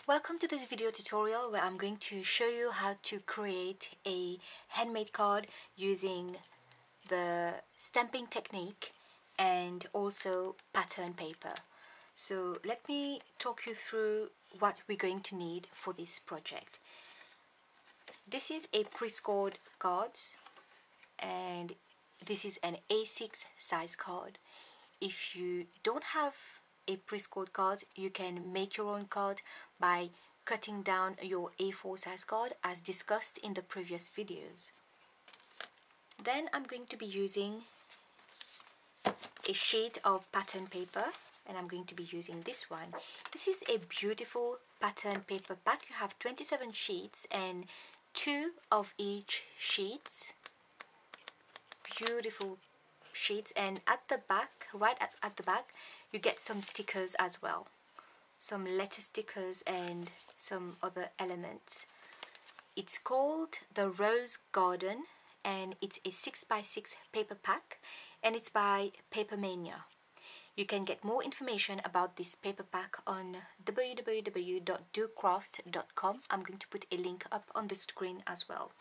Welcome to this video tutorial where I'm going to show you how to create a handmade card using the stamping technique and also pattern paper. So let me talk you through what we're going to need for this project. This is a pre-scored cards and this is an A6 size card. If you don't have a pre-scored card, you can make your own card by cutting down your A4 size card as discussed in the previous videos. Then I'm going to be using a sheet of pattern paper and I'm going to be using this one. This is a beautiful pattern paper pack. You have 27 sheets and 2 of each sheets. Beautiful sheets, and at the back, right at the back, you get some stickers as well, some letter stickers and some other elements. It's called the Rose Garden and it's a 6x6 paper pack and it's by Papermania. You can get more information about this paper pack on www.docraft.com. I'm going to put a link up on the screen as well.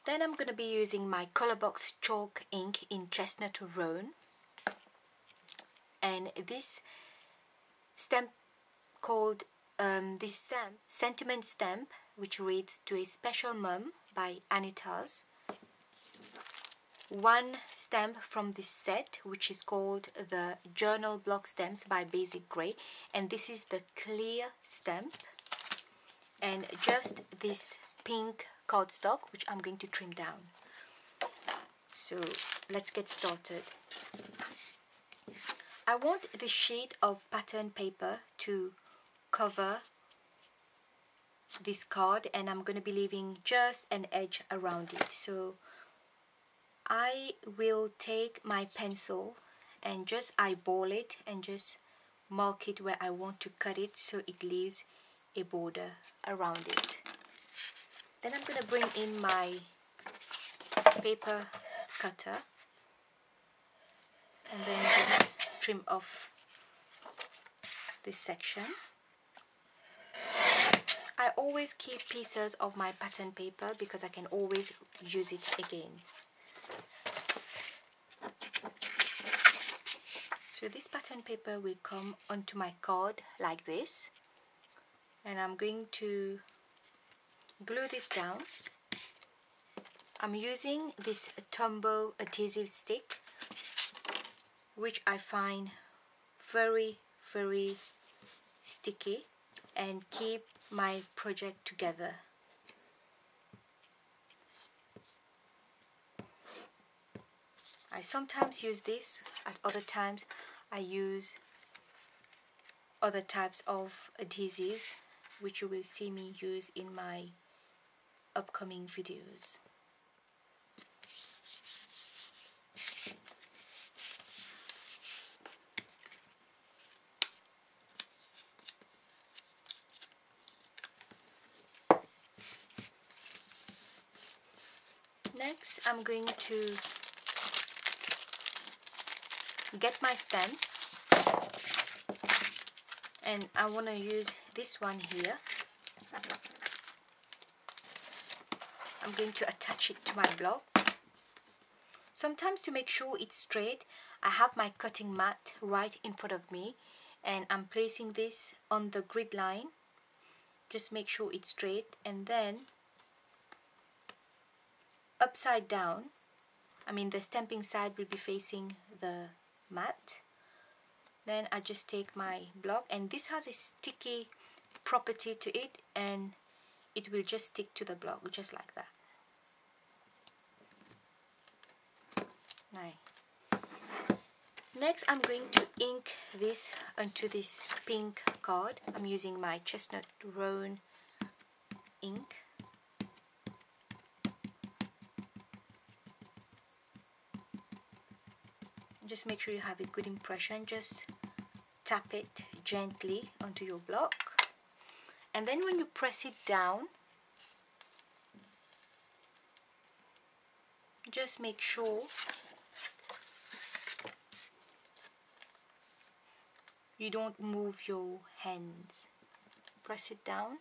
Then I'm going to be using my Colorbox chalk ink in Chestnut Roan, and this stamp called Sentiment Stamp, which reads "To a Special Mum" by Anita's. One stamp from this set, which is called the Journal Block Stamps by Basic Grey, and this is the clear stamp, and just this pink cardstock which I'm going to trim down. So let's get started. I want the sheet of pattern paper to cover this card and I'm going to be leaving just an edge around it. So I will take my pencil and just eyeball it and just mark it where I want to cut it so it leaves a border around it. Then I'm going to bring in my paper cutter and then just trim off this section. I always keep pieces of my pattern paper because I can always use it again. So this pattern paper will come onto my card like this, and I'm going to glue this down. I'm using this Tombow adhesive stick, which I find very sticky and keep my project together. I sometimes use this, at other times I use other types of adhesives which you will see me use in my upcoming videos. Next, I'm going to get my stamp and I want to use this one here. I'm going to attach it to my block. Sometimes to make sure it's straight, I have my cutting mat right in front of me and I'm placing this on the grid line. Just make sure it's straight, and then upside down, the stamping side will be facing the mat. Then I just take my block, and this has a sticky property to it and it will just stick to the block just like that. Next, I'm going to ink this onto this pink card. I'm using my Chestnut Roan ink. Just make sure you have a good impression. Just tap it gently onto your block, and then when you press it down, just make sure you don't move your hands. press it down,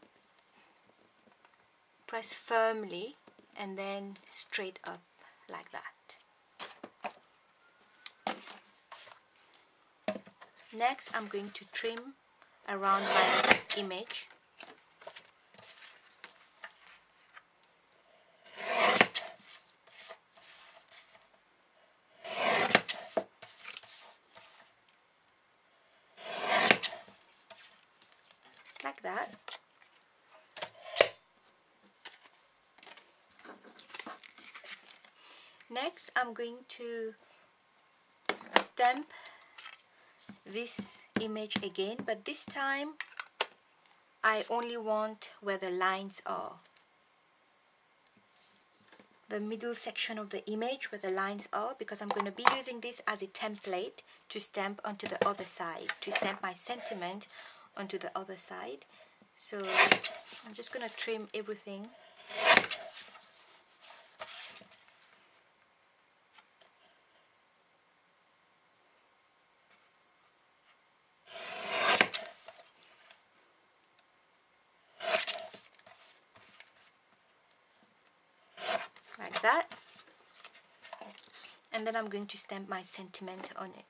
press firmly, and then straight up like that. Next, I'm going to trim around my image. Like that. Next, I'm going to stamp this image again, but this time I only want where the lines are. The middle section of the image where the lines are, because I'm going to be using this as a template to stamp onto the other side, to stamp my sentiment onto the other side. So I'm just going to trim everything. Like that. And then I'm going to stamp my sentiment on it.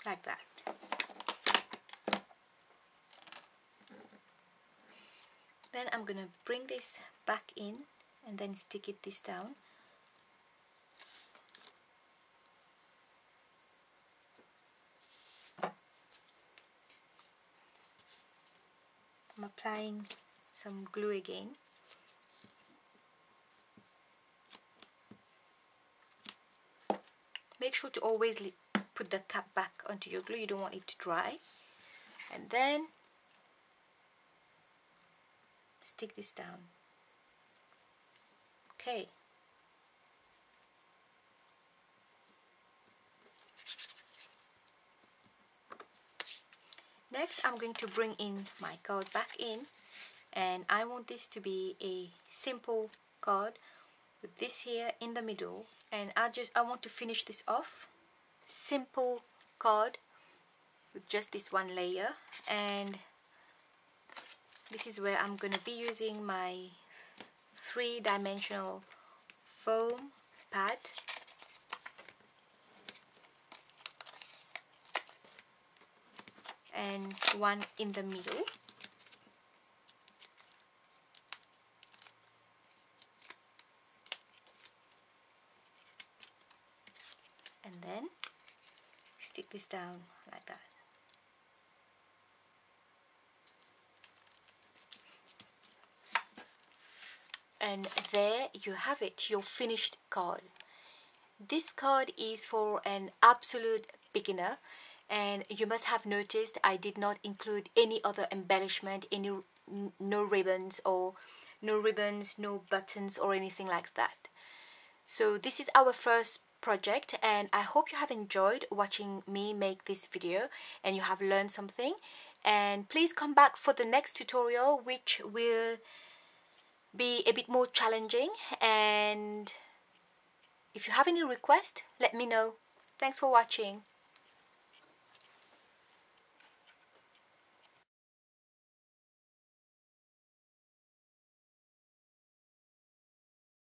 Like that. Then I'm gonna bring this back in and then stick this down. I'm applying some glue again. Make sure to always put the cap back onto your glue, you don't want it to dry. And then stick this down. Okay. Next, I'm going to bring in my card back in, and I want this to be a simple card with this here in the middle, and I want to finish this off. Simple card with just this one layer, and this is where I'm going to be using my 3-dimensional foam pad. And one in the middle. And then stick this down like that. And there you have it, your finished card. This card is for an absolute beginner, and you must have noticed I did not include any other embellishment, no ribbons, no buttons or anything like that. So this is our first project, and I hope you have enjoyed watching me make this video and you have learned something. And please come back for the next tutorial, which will be a bit more challenging, and if you have any request, let me know. Thanks for watching.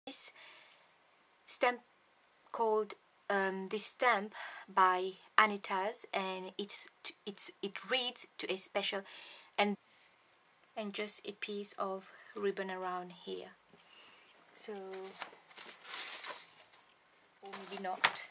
This stamp called this stamp by Anita's, and it reads to a special and just a piece of ribbon around here. So, or maybe not.